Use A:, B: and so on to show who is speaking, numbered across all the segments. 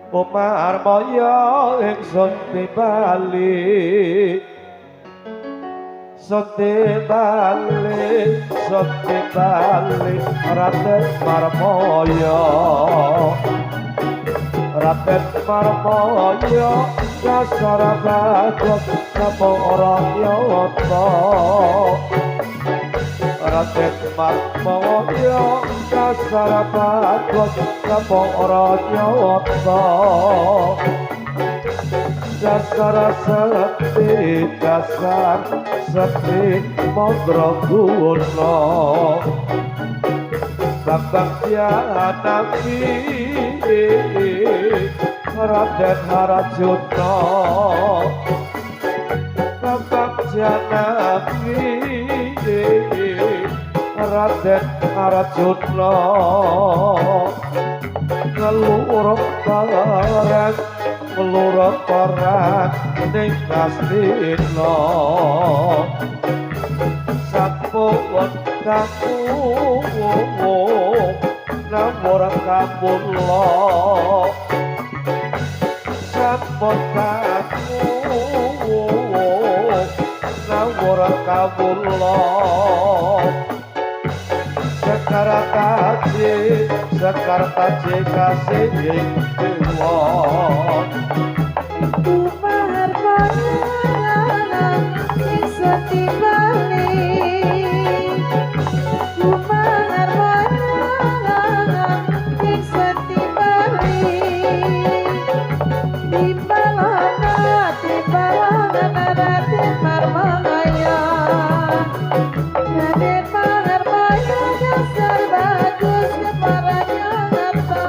A: Umar Moyo ingsun timbali Sotimbali Raden Marmoyo Raden Marmoyo dasar bagus napa ora nyata Raden Marmoyo dasar bagus napa ora nyata dasar sepi Madraguna Babang Janawi Raden Harjuna Babang Janawi Raden Harjuna ngeluruk barang meluruk barang ning Kastina sampun kaku namur kamula sampun kaku namur kamula Sekar taji kasih dewa
B: Umar pangalan sing setimbali Umar pangalan sing setimbali Timbalana Raden Marmoyo Raden Marmoyo dasar bagus keparanya ngata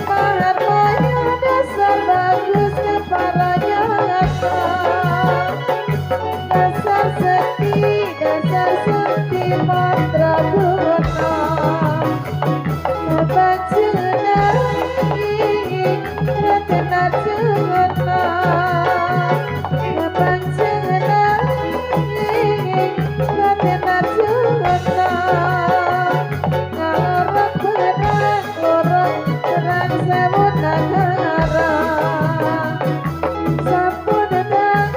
B: Marmoyo dasar bagus keparanya ngata Dasar sekti Madraguna Babang Janawi Raden Harjuna Babang Janawi Raden Harjuna ngarep barang lorong terang sewu negara sampun datang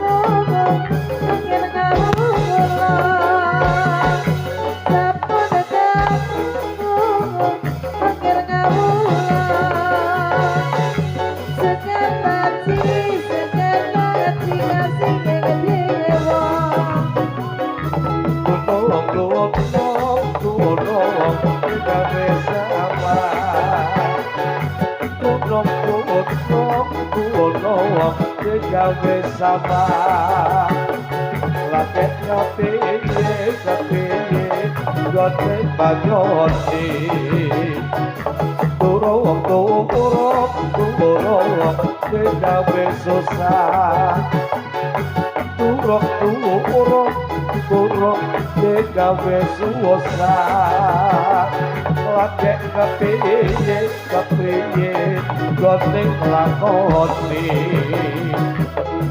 B: ngomong ingin kawula sampun datang ngomong ingin kawula seketati kasih dewa
A: gawe sama laket kepiye gote banyoni turung gawe susah turung gawe susah laket kepiye gote lakoni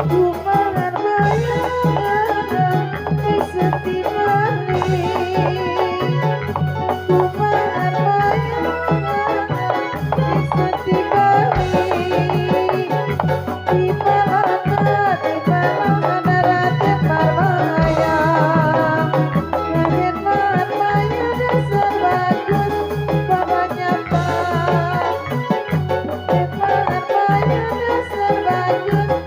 B: Umar bayangan di setimbali Umar bayangan di setimbali Timbalana Raden Marmoyo Raden Marmoyo dasar bagus bawa nyata Raden Marmoyo dasar bagus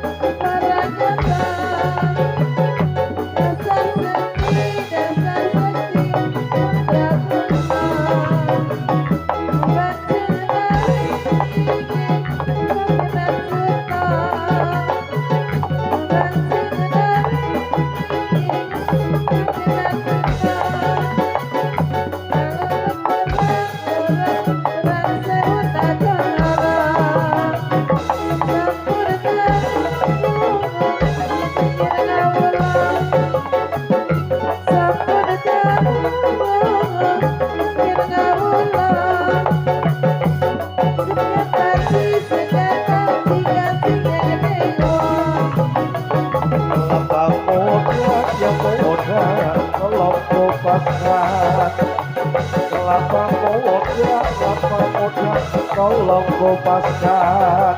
A: tolong kupaskan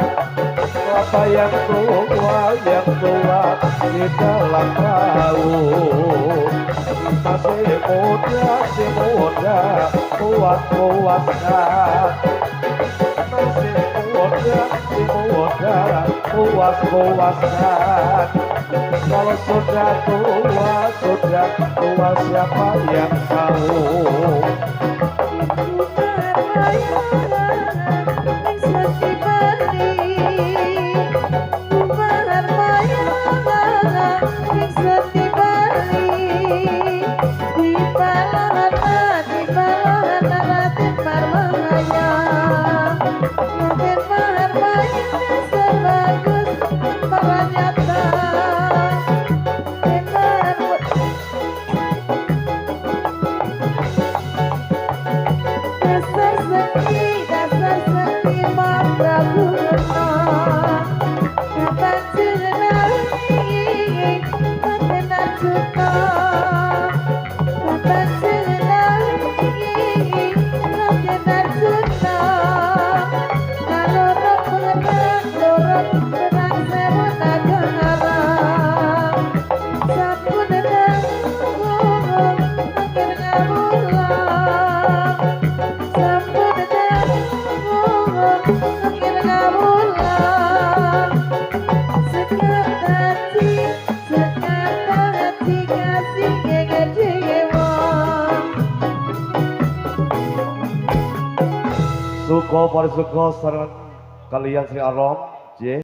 A: apa yang tua di dalam laut. Masih muda puas-puaskan. Masih muda puas-puaskan. Kalau sudah tua siapa yang tahu? Suko Parisuko sareng kalian Sri Arom J